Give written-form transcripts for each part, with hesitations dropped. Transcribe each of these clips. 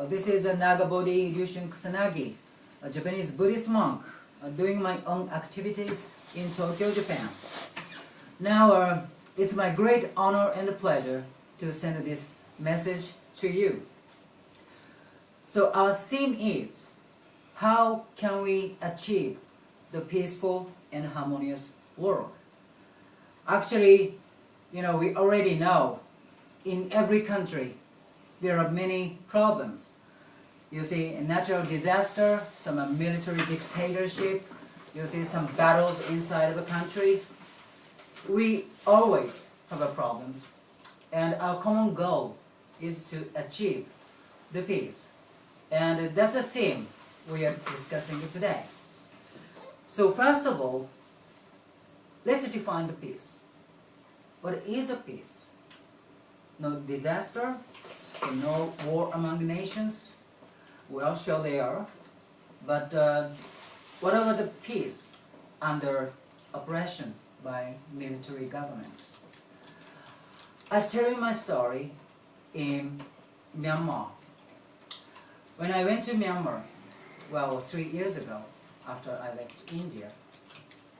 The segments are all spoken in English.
This is a Nagabodhi Kusanagi, a Japanese Buddhist monk, doing my own activities in Tokyo, Japan. Now, it's my great honor and pleasure to send this message to you. So our theme is, how can we achieve the peaceful and harmonious world? Actually, we already know in every country there are many problems. You see a natural disaster, some military dictatorship, you see some battles inside of a country. We always have problems, and our common goal is to achieve the peace. And that's the theme we are discussing today. So first of all, let's define the peace. What is a peace? No disaster, no war among nations. Well, sure they are. But what about the peace under oppression by military governments? I tell you my story in Myanmar. When I went to Myanmar, 3 years ago, after I left India,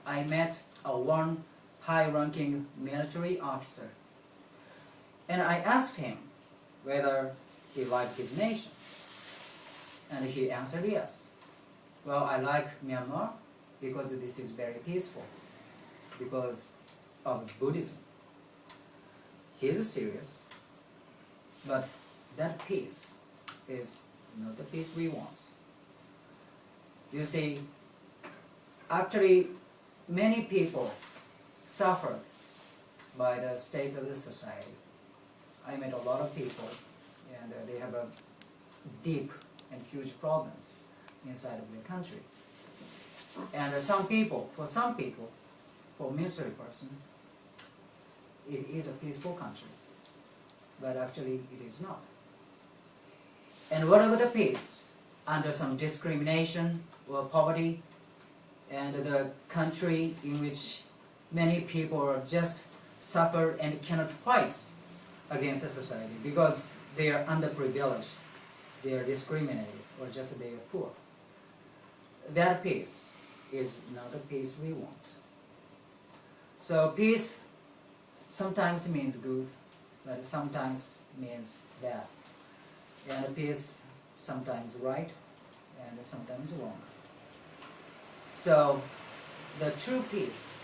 I met one high-ranking military officer. And I asked him whether he liked his nation. And he answered yes. Well, I like Myanmar because this is very peaceful, because of Buddhism. He's serious, but that peace is not the peace we want. You see, actually, many people suffer by the state of the society. I met a lot of people, and they have a deep and huge problems inside of their country. And for some people, for military person, it is a peaceful country, but actually it is not. And whatever the peace, under some discrimination or poverty, and the country in which many people are just suffer and cannot fight against the society because they are underprivileged, they are discriminated, or just they are poor. That peace is not the peace we want. So peace sometimes means good, but sometimes means bad. And peace sometimes right, and sometimes wrong. So the true peace,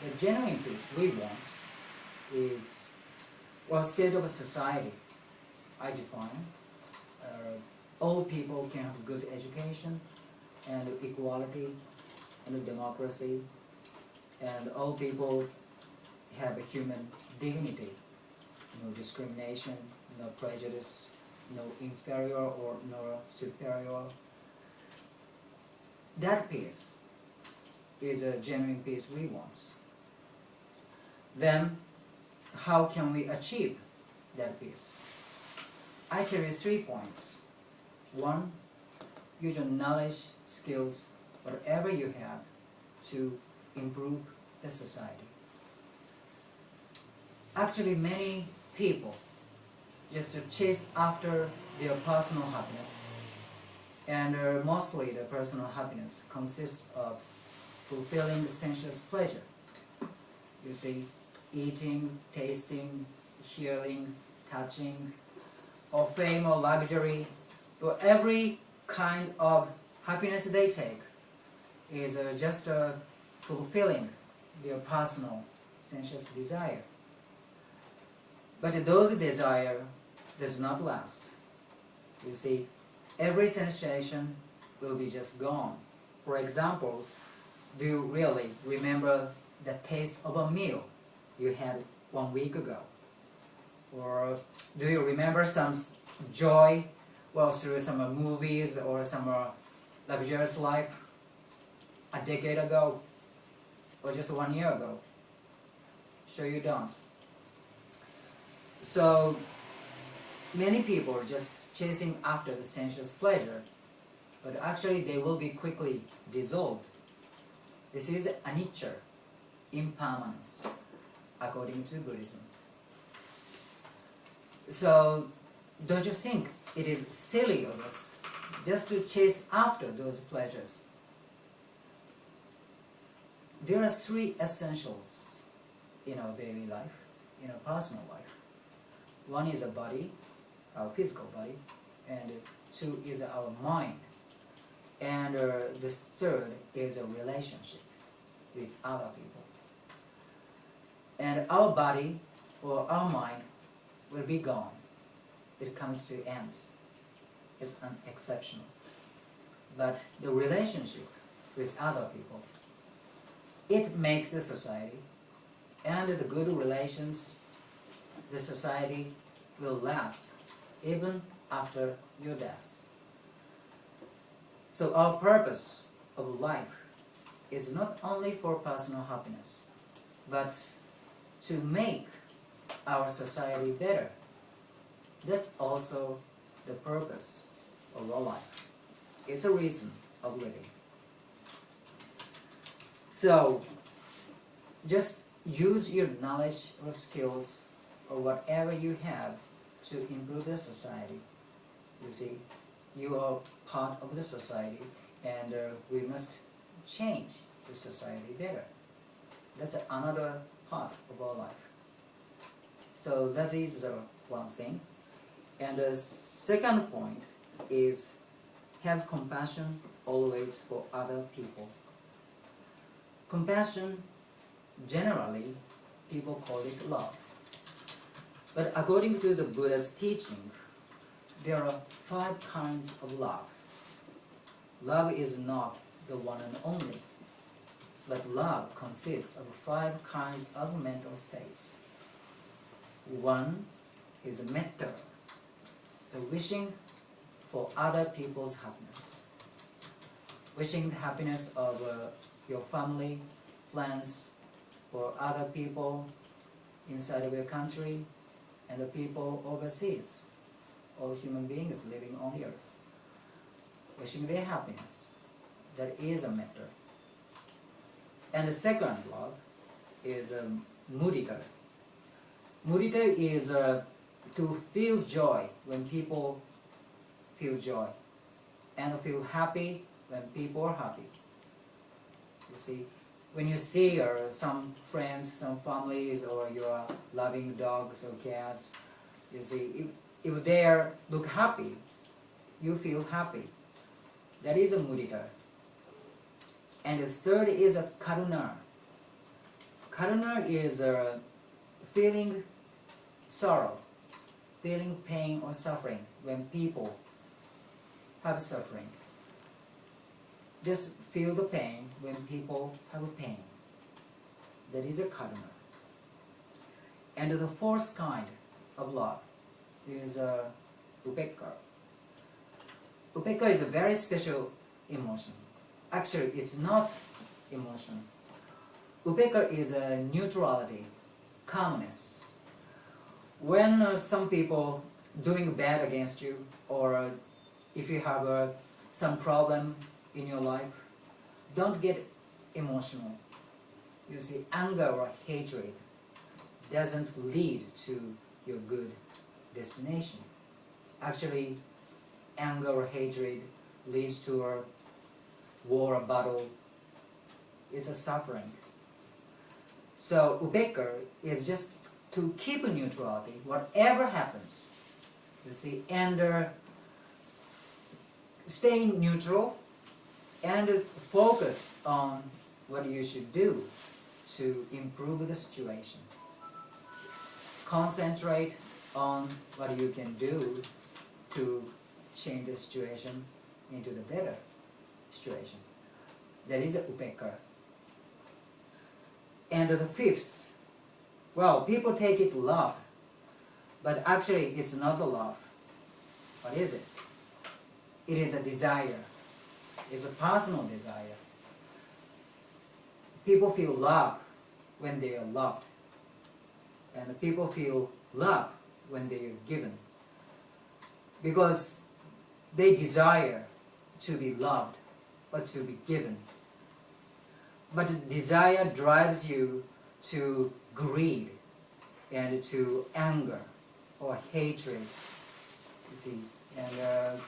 the genuine peace we want is, state of a society, I define. All people can have good education, and equality, and democracy, and all people have a human dignity, no discrimination, no prejudice, no inferior or no superior. That peace is a genuine peace we want. Then, how can we achieve that peace? I tell you 3 points. 1, use your knowledge, skills, whatever you have to improve the society. Actually, many people just chase after their personal happiness, and mostly the personal happiness consists of fulfilling the sensuous pleasure. You see, eating, tasting, hearing, touching, or fame or luxury, or every kind of happiness they take is just fulfilling their personal sensuous desire. But those desire does not last. You see, every sensation will be just gone. For example, do you really remember the taste of a meal you had 1 week ago? Or do you remember some joy through some movies or some luxurious life a decade ago or just 1 year ago? Sure you don't. So many people are just chasing after the sensuous pleasure, but actually they will be quickly dissolved. This is anicca, impermanence, according to Buddhism. So don't you think it is silly of us just to chase after those pleasures? There are three essentials in our daily life, in our personal life. One is a body, our physical body, and two is our mind, and the third is a relationship with other people. And our body or our mind will be gone. It comes to end. It's unexceptional. But the relationship with other people, it makes the society, and the good relations, the society will last even after your death. So our purpose of life is not only for personal happiness, but to make our society better. That's also the purpose of our life. It's a reason of living. So just use your knowledge or skills or whatever you have to improve the society. You see, you are part of the society, and we must change the society better. That's another part of our life. So that is one thing. And the second point is have compassion always for other people. Compassion, generally, people call it love. But according to the Buddha's teaching, there are 5 kinds of love. Love is not the one and only, but love consists of 5 kinds of mental states. One is metta, so wishing for other people's happiness. Wishing the happiness of your family, friends, or other people inside of your country, and the people overseas, all human beings living on the earth. Wishing their happiness. That is a metta. And the second love is mudita. Mudita is to feel joy when people feel joy, and feel happy when people are happy. You see, when you see some friends, some families, or your loving dogs or cats, you see, if they look happy, you feel happy. That is a mudita. And the third is a karuna. Karuna is feeling sorrow, feeling pain or suffering when people have suffering. Just feel the pain when people have pain. That is a karuna. And the fourth kind of love is upekkha. Upekkha is a very special emotion. Actually, it's not emotion. Upekkha is a neutrality, calmness. When some people doing bad against you, or if you have some problem in your life, don't get emotional. You see, anger or hatred doesn't lead to your good destination. Actually, anger or hatred leads to a war or battle. It's a suffering. So upekkha is just to keep a neutrality, whatever happens. You see, and staying neutral and focus on what you should do to improve the situation. Concentrate on what you can do to change the situation into the better situation. That is upekkha. And the fifth, well, people take it love, but actually it's not the love. What is it? It is a desire. It's a personal desire. People feel love when they are loved, and people feel love when they are given, because they desire to be loved or to be given. But desire drives you to greed and to anger or hatred see, and